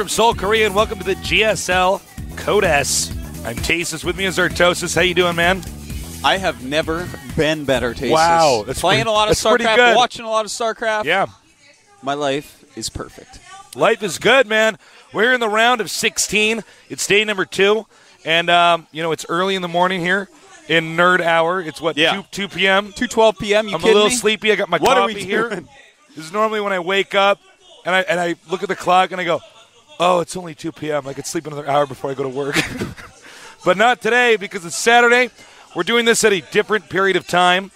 from Seoul, Korea, and welcome to the GSL Code S. I'm Tasis. With me is Artosis. How you doing, man? I have never been better, Tasis. Wow. Playing a lot of StarCraft, watching a lot of StarCraft. Yeah. My life is perfect. Life is good, man. We're in the round of 16. It's day number 2. And, it's early in the morning here in Nerd Hour. It's, 2 p.m.? 2:12 p.m., you I'm a kidding little me? sleepy. I got my coffee here. This is normally when I wake up and I look at the clock and I go, oh, it's only 2 p.m. I could sleep another hour before I go to work. But not today because it's Saturday. We're doing this at a different period of time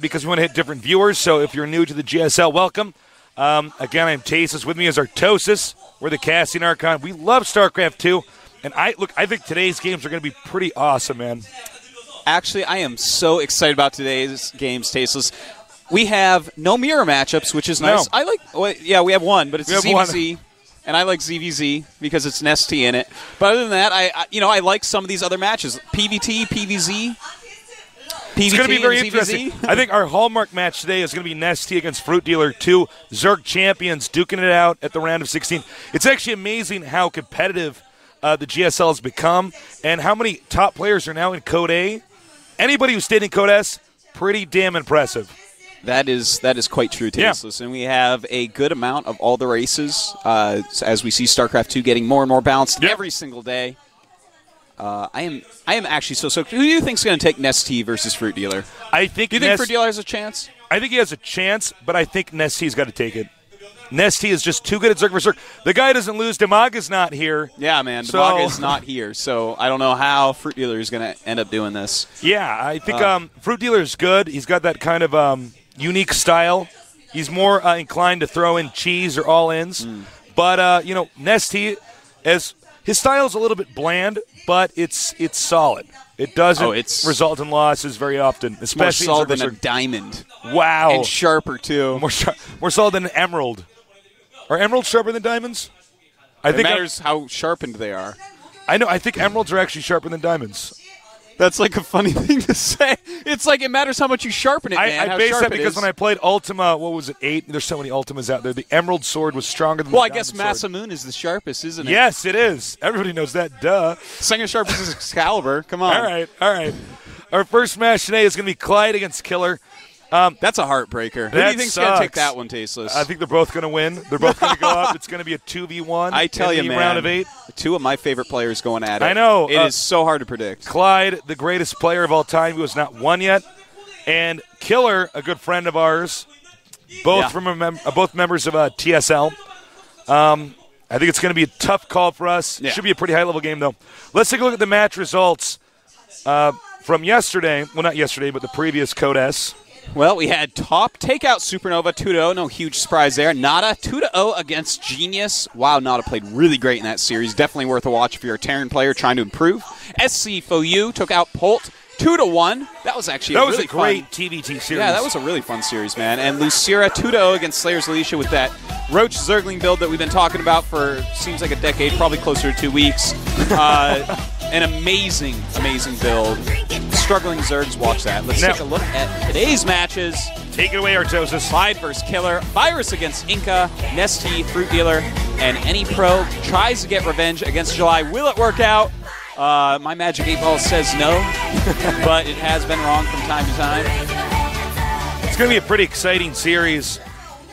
because we want to hit different viewers. So if you're new to the GSL, welcome. Again, I'm Tasis. With me is Artosis. We're the Casting Archon. We love StarCraft 2. And I think today's games are going to be pretty awesome, man. Actually, I am so excited about today's games, Tasteless. We have no mirror matchups, which is nice. No. We have one, but it's ZVZ. And I like ZVZ because it's an ST in it. But other than that, I like some of these other matches. PVT, PVZ. It's going to be very interesting. I think our hallmark match today is going to be Nesty against Fruit Dealer, 2 Zerg champions duking it out at the round of 16. It's actually amazing how competitive the GSL has become and how many top players are now in Code A. Anybody who stayed in Code S, pretty damn impressive. That is quite true, Tasteless. Yeah. And we have a good amount of all the races as we see StarCraft 2 getting more and more balanced every single day. I am actually so stoked. Who do you think is going to take Nesty versus Fruit Dealer? Do you think Fruit Dealer has a chance? I think he has a chance, but I think Nesty's got to take it. Nesty is just too good at Zerg vs. Zerg. The guy doesn't lose. Damaga's not here. Yeah, man. Damaga is not here. So I don't know how Fruit Dealer is going to end up doing this. Yeah, I think Fruit Dealer is good. He's got that kind of unique style. He's more inclined to throw in cheese or all-ins. But, Nesty, his style is a little bit bland, but it's solid. It doesn't result in losses very often, especially more solid than a diamond. Wow. And sharper, too. More solid than an emerald. Are emeralds sharper than diamonds? It matters how sharpened they are. I know. I think emeralds are actually sharper than diamonds. That's like a funny thing to say. It's like it matters how much you sharpen it, man. I base that because when I played Ultima, 8? There's so many Ultimas out there. The emerald sword was stronger than the diamond sword. Well, I guess Masamune is the sharpest, isn't it? Yes, it is. Everybody knows that. Duh. Second sharpest is Excalibur. Come on. All right. Our first match today is going to be Clyde against Killer. That's a heartbreaker. Who do you think's going to take that one, Tasteless? I think they're both going to win. They're both going to go up. It's going to be a 2v1. I tell you, man. Round of 8. 2 of my favorite players going at it. I know. It is so hard to predict. Clyde, the greatest player of all time, who has not won yet, and Killer, a good friend of ours, both members of TSL. I think it's going to be a tough call for us. Yeah. It should be a pretty high-level game, though. Let's take a look at the match results from yesterday. Well, not yesterday, but the previous Code S. Well, we had top takeout Supernova 2-0. No huge surprise there. Nada 2-0 against Genius. Wow, Nada played really great in that series. Definitely worth a watch if you're a Terran player trying to improve. SC Foyu took out Polt 2-1. That was actually a great TVT series. Yeah, that was a really fun series, man. And Lucira 2-0 against Slayer's Alicia with that Roach Zergling build that we've been talking about for seems like a decade, probably closer to 2 weeks. An amazing, amazing build. Struggling Zergs, watch that. Let's take a look at today's matches. Take it away, Artosis. Clyde versus Killer. Virus against Inca. Nesty, Fruit Dealer. And any pro tries to get revenge against July. Will it work out? My Magic 8 Ball says no, but it has been wrong from time to time. It's going to be a pretty exciting series.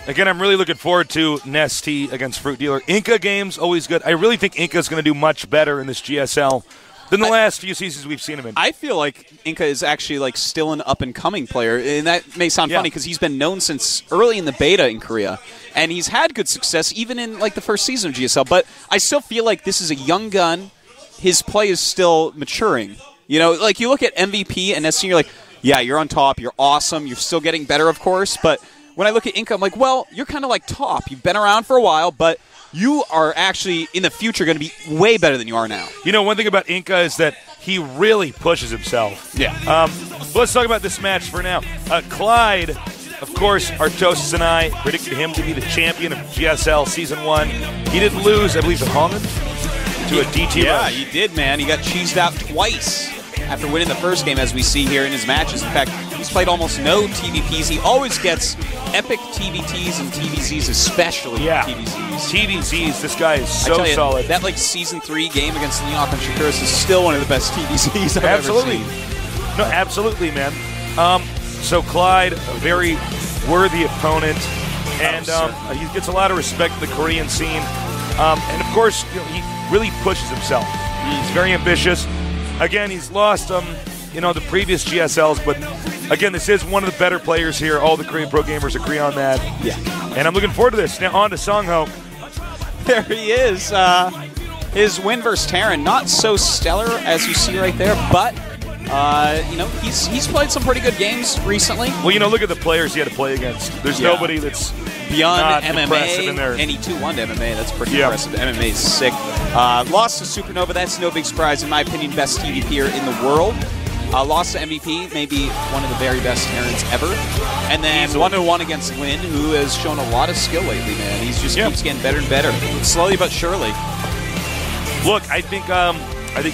Again, I'm really looking forward to Nesty against Fruit Dealer. Inca games, always good. I really think Inca's going to do much better in this GSL than the last few seasons we've seen him in. I feel like Inca is actually still an up-and-coming player, and that may sound funny because he's been known since early in the beta in Korea, and he's had good success even in the first season of GSL, but I still feel like this is a young gun. His play is still maturing. You look at MVP and SC, you're like, yeah, you're on top, you're awesome, you're still getting better, of course, but when I look at Inca, I'm like, well, you're kind of like top. You've been around for a while, but you are actually, in the future, going to be way better than you are now. One thing about Inca is that he really pushes himself. Yeah. Let's talk about this match for now. Clyde, of course, Artosis and I predicted him to be the champion of GSL Season 1. He did lose, I believe, at Holland to a DT. Yeah, he did, man. He got cheesed out twice after winning the first game, as we see here in his matches. In fact, He's played almost no TVPs. He always gets epic TVTs and TVZs, especially TVZs. TVZs, this guy is so solid. That like Season 3 game against Leon and Shakuris is still one of the best TVZs I've ever seen. No, absolutely, man. So Clyde, a very worthy opponent, and he gets a lot of respect in the Korean scene. And of course, he really pushes himself. He's very ambitious. Again, he's lost, the previous GSLs, but again, this is one of the better players here. All the Korean pro gamers agree on that. Yeah. And I'm looking forward to this. Now on to Songho. There he is. His win versus Terran, not so stellar as you see right there, but he's played some pretty good games recently. Well, look at the players he had to play against. There's nobody that's beyond MMA in there. And he 2-1 to MMA. That's pretty impressive. MMA is sick. Lost to Supernova. That's no big surprise, in my opinion. Best TVPer in the world. Lost to MVP, maybe one of the very best Terrans ever. And then 1-1 against Lin, who has shown a lot of skill lately, man. He's just keeps getting better and better, slowly but surely. Look, I think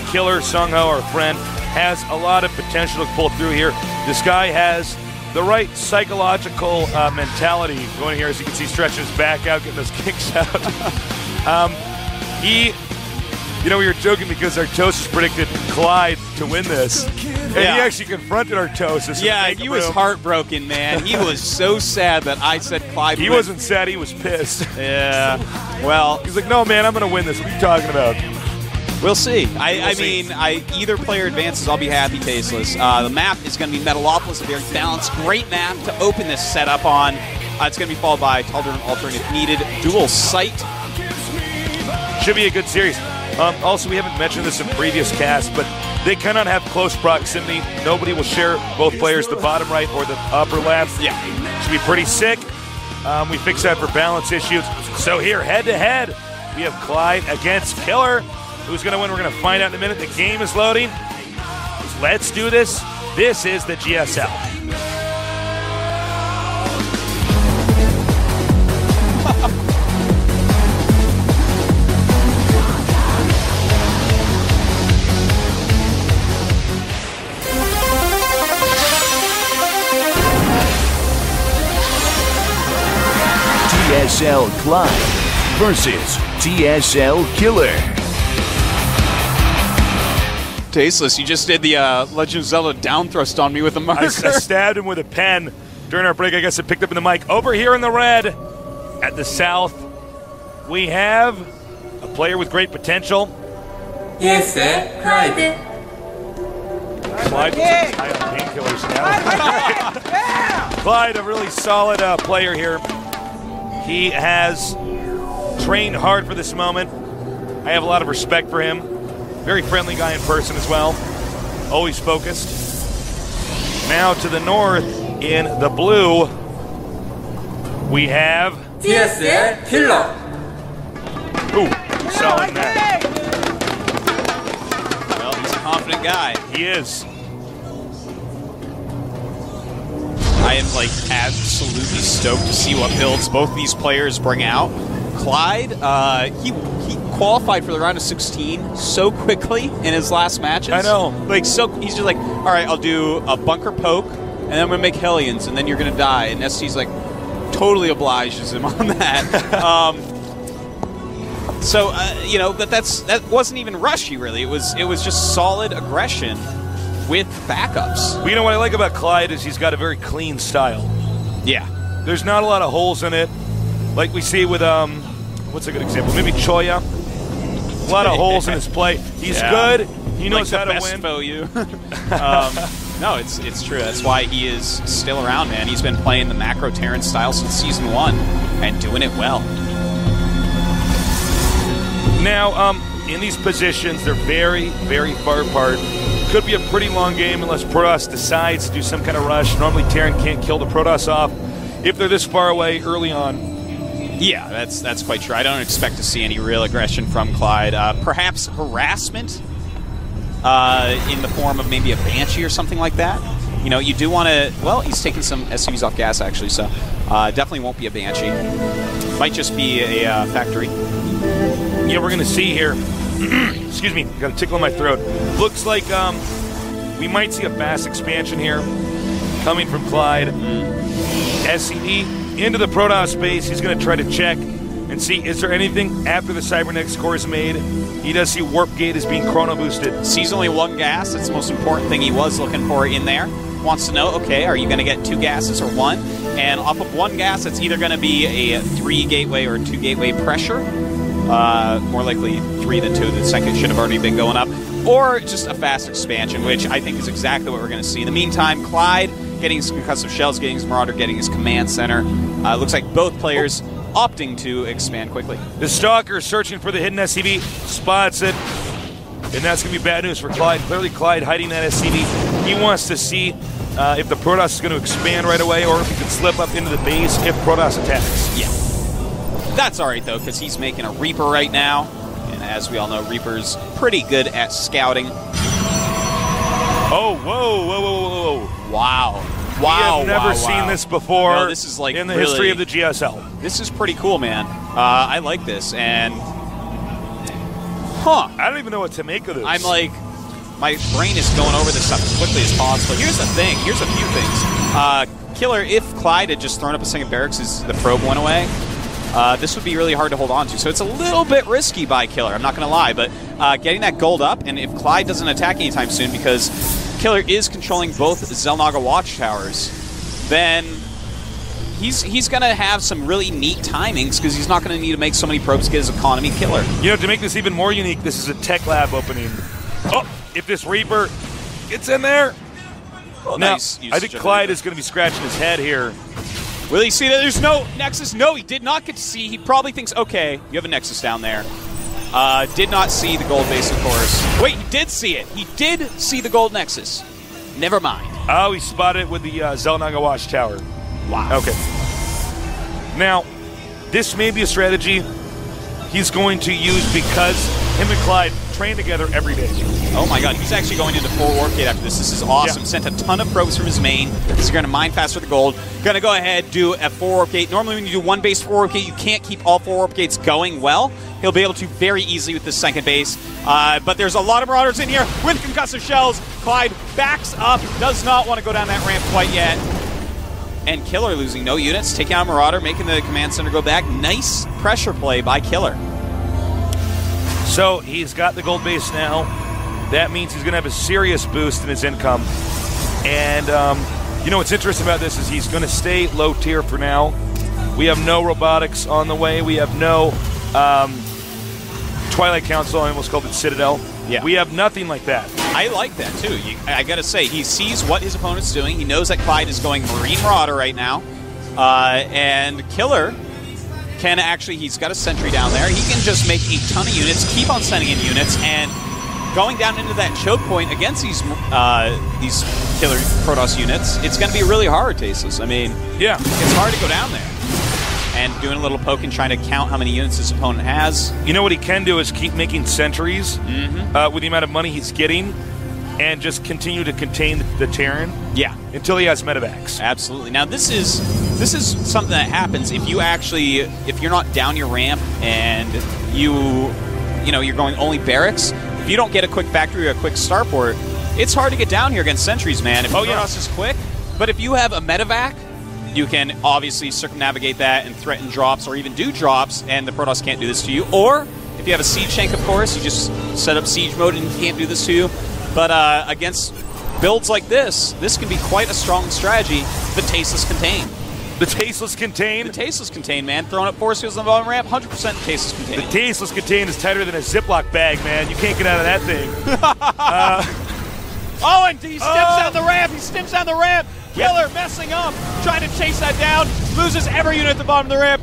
Killer Songho, our friend, has a lot of potential to pull through here. This guy has the right psychological mentality going here. As you can see, stretching his back out, getting those kicks out. We were joking because Artosis predicted Clyde to win this. And he actually confronted Artosis. Yeah, he was heartbroken, man. He was so sad that I said Clyde He wasn't sad, he was pissed. Yeah. Well, he's like, no, man, I'm going to win this. What are you talking about? We'll see. I mean, either player advances, I'll be happy, Tasteless. The map is going to be Metalopolis, a very balanced, great map to open this setup on. It's going to be followed by Alternate if needed. Dual Sight. Should be a good series. Also, we haven't mentioned this in previous casts, but they cannot have close proximity. Nobody will share both players, the bottom right or the upper left. Yeah. Should be pretty sick. We fixed that for balance issues. So here, head-to-head, we have Clyde against Killer. Who's going to win? We're going to find out in a minute. The game is loading. Let's do this. This is the GSL. GSL Clyde versus GSL Killer. Tasteless, you just did the Legend of Zelda down thrust on me with a marker. I stabbed him with a pen during our break. I guess it picked up in the mic. Over here in the red, at the south, we have a player with great potential. Yes, sir. Clyde. Clyde was high on painkillers now. Clyde, a really solid player here. He has trained hard for this moment. I have a lot of respect for him. Very friendly guy in person as well. Always focused. Now to the north in the blue, we have GSL Killer. Ooh, solid match. Well, he's a confident guy. He is. I am absolutely stoked to see what builds both these players bring out. Clyde, he qualified for the round of 16 so quickly in his last matches. I know. He's just like, all right, I'll do a bunker poke, and then I'm gonna make Hellions, and then you're gonna die. And ST's like, totally obliges him on that. That wasn't even rushy really. It was just solid aggression with backups. Well, you know what I like about Clyde is he's got a very clean style. Yeah. There's not a lot of holes in it, like we see with what's a good example? Maybe Choya. A lot of holes in his play. He's good. He knows how to win. No, it's true. That's why he is still around, man. He's been playing the macro Terran style since Season 1 and doing it well. Now, in these positions, they're very, very far apart. Could be a pretty long game unless Protoss decides to do some kind of rush. Normally, Terran can't kill the Protoss off if they're this far away early on. Yeah, that's quite true. I don't expect to see any real aggression from Clyde. Perhaps harassment in the form of maybe a Banshee or something like that. You do want to... Well, he's taking some SUVs off gas, actually, so definitely won't be a Banshee. Might just be a factory. Yeah, we're going to see here. Excuse me, got a tickle in my throat. Looks like we might see a fast expansion here. coming from Clyde. SCD into the Protoss base. He's going to try to check and see, is there anything after the Cybernetics core is made? He does see Warp Gate is being chrono boosted. Sees only one gas. That's the most important thing he was looking for in there. Wants to know, okay, are you going to get 2 gases or 1? And off of 1 gas, it's either going to be a 3 gateway or 2 gateway pressure. More likely 3 than 2. The second should have already been going up. Or just a fast expansion, which I think is exactly what we're going to see. In the meantime, Clyde getting his concussive shells, getting his Marauder, getting his command center. Looks like both players opting to expand quickly. The Stalker searching for the hidden SCV, spots it, and that's going to be bad news for Clyde. Clearly Clyde hiding that SCV. He wants to see if the Protoss is going to expand right away or if he can slip up into the base if Protoss attacks. Yeah. That's all right, though, because he's making a Reaper right now, and as we all know, Reaper's pretty good at scouting. Oh, whoa, whoa, whoa, whoa, whoa. Wow. We have never seen this before. No, this is like in the really, history of the GSL. This is pretty cool, man. I like this, and I don't even know what to make of this. I'm like, my brain is going over this stuff as quickly as possible. Here's the thing. Here's a few things. Killer, if Clyde had just thrown up a second barracks as the probe went away, this would be really hard to hold on to. So it's a little bit risky by Killer, I'm not going to lie, but getting that gold up, and if Clyde doesn't attack anytime soon, because Killer is controlling both Xel'Naga watchtowers, then he's going to have some really neat timings because he's not going to need to make so many probes to get his economy Killer. You know, to make this even more unique, this is a tech lab opening. Oh, if this Reaper gets in there. Well, now, nice I think Clyde is going to be scratching his head here. Will he see that there's no Nexus? No, he did not get to see. He probably thinks, okay, you have a Nexus down there. Did not see the gold base, of course. Wait, he did see it. He did see the gold Nexus. Never mind. Oh, he spotted it with the Xel'Naga watchtower. Wow. Okay. Now, this may be a strategy he's going to use because him and Clyde train together every day. Oh my god, he's actually going into 4 Warp Gate after this. This is awesome. Yeah. Sent a ton of probes from his main. He's going to mine fast for the gold. Going to go ahead, do a 4 Warp Gate. Normally when you do 1 base 4 Warp Gate, you can't keep all 4 Warp Gates going well. He'll be able to very easily with the second base. But there's a lot of Marauders in here with concussive shells. Clyde backs up, does not want to go down that ramp quite yet. And Killer losing no units, taking out Marauder, making the command center go back. Nice pressure play by Killer. So he's got the gold base now. That means he's going to have a serious boost in his income. And, you know what's interesting about this is he's going to stay low tier for now. We have no robotics on the way. We have no Twilight Council. I almost called it Citadel. Yeah. We have nothing like that. I like that, too. I got to say, he sees what his opponent's doing. He knows that Clyde is going Marine Marauder right now. And Killer can actually, he's got a sentry down there. He can just make a ton of units, keep on sending in units, and going down into that choke point against these Killer Protoss units, it's going to be really hard, Tasteless. I mean, yeah, it's hard to go down there. And doing a little poke and trying to count how many units his opponent has. You know what he can do is keep making sentries with the amount of money he's getting and just continue to contain the Terran until he has medevacs. Absolutely. Now, this is something that happens if you're not down your ramp and you're going only barracks. If you don't get a quick factory or a quick starport, it's hard to get down here against sentries, man. If Protoss is quick, but if you have a medevac, you can obviously circumnavigate that and threaten drops or even do drops, and the Protoss can't do this to you. Or if you have a siege tank, of course, you just set up siege mode and he can't do this to you. But against builds like this can be quite a strong strategy. The Tasteless Contain. The Tasteless Contain? The Tasteless Contain, man. Throwing up force fields on the bottom ramp, 100% Tasteless Contain. The Tasteless Contain is tighter than a Ziploc bag, man. You can't get out of that thing. Oh, and he steps down the ramp. He steps down the ramp. Killer messing up, trying to chase that down. Loses every unit at the bottom of the ramp.